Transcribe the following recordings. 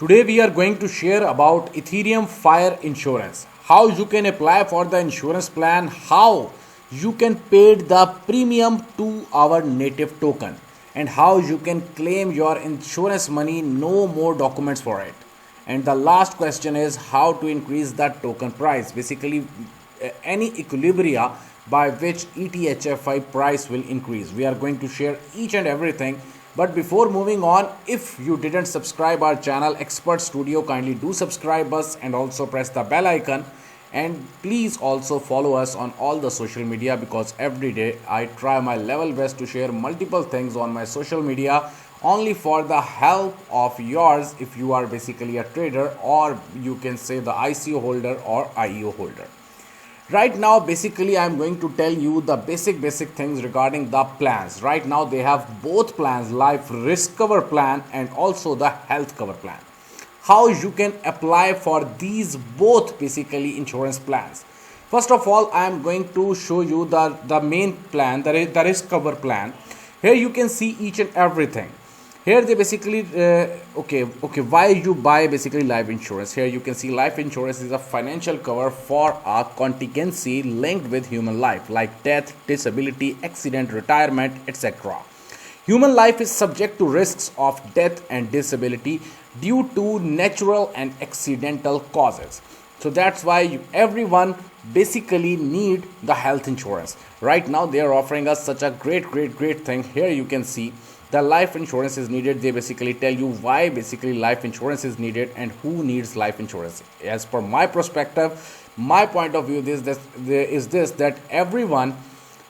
Today we are going to share about Ethereum Fire Insurance. How you can apply for the insurance plan, how you can pay the premium to our native token, and how you can claim your insurance money, no more documents for it. And the last question is how to increase the token price. Basically, any equilibria by which ETHFI price will increase. We are going to share each and everything. But before moving on, if you didn't subscribe our channel Expert Studio, kindly do subscribe us and also press the bell icon. And please also follow us on all the social media, because every day I try my level best to share multiple things on my social media only for the help of yours if you are basically a trader, or you can say the ICO holder or IEO holder. Right now, basically, I'm going to tell you the basic things regarding the plans. Right now, they have both plans, life risk cover plan and also the health cover plan. How you can apply for these both basically insurance plans. First of all, I am going to show you the main plan, the risk cover plan. Here you can see each and everything. Here they basically okay, why you buy basically life insurance. Here you can see life insurance is a financial cover for a contingency linked with human life, like death, disability, accident, retirement, etc. Human life is subject to risks of death and disability due to natural and accidental causes. So that's why everyone basically need the health insurance. Right now they are offering us such a great thing. Here you can see the life insurance is needed. They basically tell you why basically life insurance is needed and who needs life insurance. As per my perspective, my point of view is this, that everyone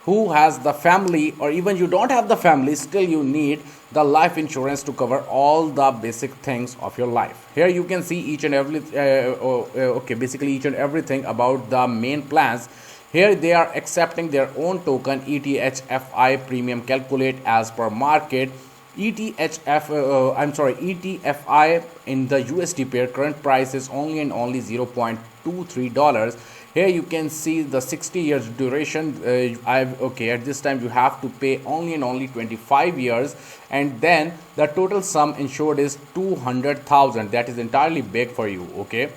who has the family, or even you don't have the family, still you need the life insurance to cover all the basic things of your life. Here you can see each and every basically each and everything about the main plans. Here they are accepting their own token ETHFI premium calculate as per market. ETFI in the USD pair current price is only and only $0.23. Here you can see the 60 years duration. At this time you have to pay only and only 25 years, and then the total sum insured is 200,000. That is entirely big for you. Okay,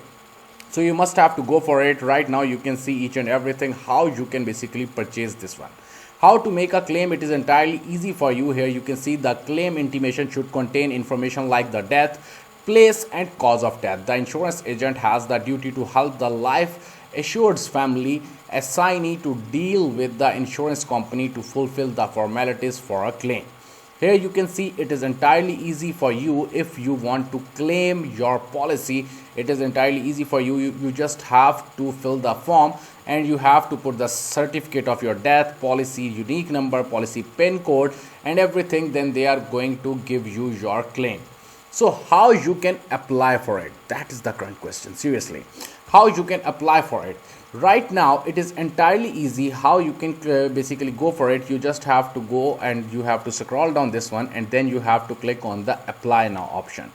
so you must have to go for it. Right now you can see each and everything how you can basically purchase this one. How to make a claim, it is entirely easy for you. Here you can see the claim intimation should contain information like the death, place and cause of death. The insurance agent has the duty to help the life assured's family assignee to deal with the insurance company to fulfill the formalities for a claim. Here you can see it is entirely easy for you. If you want to claim your policy, it is entirely easy for you. You just have to fill the form and you have to put the certificate of your death, policy unique number, policy pin code and everything. Then they are going to give you your claim. So how you can apply for it? That is the current question. Seriously, how you can apply for it? Right now it is entirely easy how you can basically go for it. You just have to go and you have to scroll down this one, and then you have to click on the apply now option.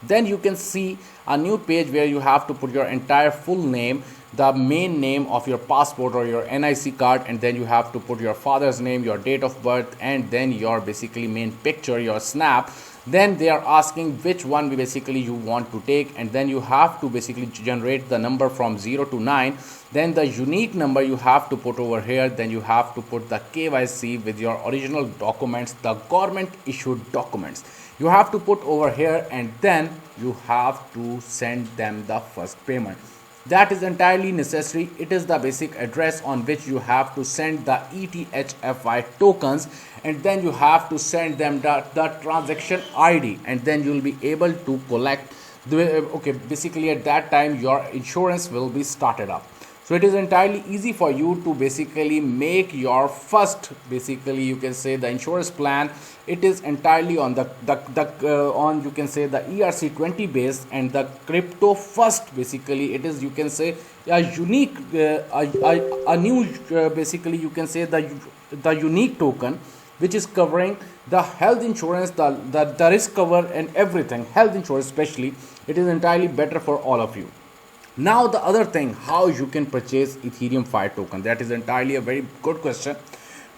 Then you can see a new page where you have to put your entire full name, the main name of your passport or your NIC card, and then you have to put your father's name, your date of birth, and then your basically main picture, your snap. Then they are asking which one basically you want to take, and then you have to basically generate the number from 0 to 9. Then the unique number you have to put over here. Then you have to put the KYC with your original documents, the government issued documents you have to put over here, and then you have to send them the first payment. That is entirely necessary. It is the basic address on which you have to send the ETHFI tokens, and then you have to send them the transaction ID, and then you will be able to collect basically at that time your insurance will be started up. So it is entirely easy for you to basically make your first, basically you can say the insurance plan. It is entirely on on you can say the ERC20 base and the crypto first. Basically it is, you can say, a unique a new basically you can say the unique token which is covering the health insurance, the risk cover and everything. Health insurance especially, it is entirely better for all of you. Now the other thing, how you can purchase Ethereum Fire token, that is entirely a very good question.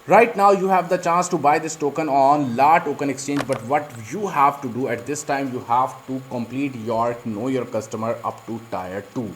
Right now you have the chance to buy this token on La Token Exchange, but what you have to do at this time, you have to complete your know your customer up to tier 2.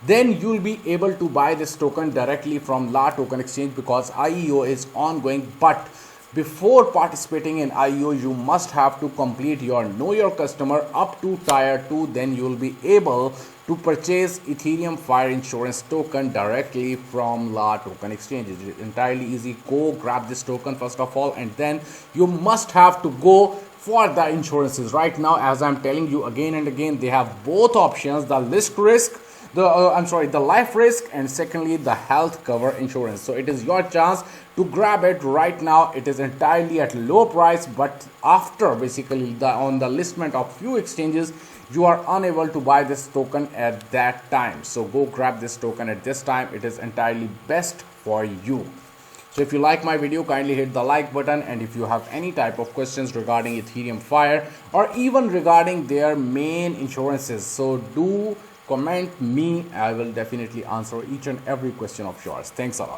Then you'll be able to buy this token directly from La Token Exchange because IEO is ongoing. But before participating in IEO, you must have to complete your know your customer up to tier 2. Then you'll be able to purchase Ethereum Fire Insurance token directly from La Token Exchange. It's entirely easy. Go grab this token first of all, and then you must have to go for the insurances. Right now, as I'm telling you again and again, they have both options: the list risk, the life risk, and secondly the health cover insurance. So it is your chance to grab it right now. It is entirely at low price, but after basically on the listment of few exchanges, you are unable to buy this token at that time. So go grab this token at this time. It is entirely best for you. So if you like my video, kindly hit the like button, and if you have any type of questions regarding Ethereum Fire or even regarding their main insurances, so do comment me. I will definitely answer each and every question of yours. Thanks a lot.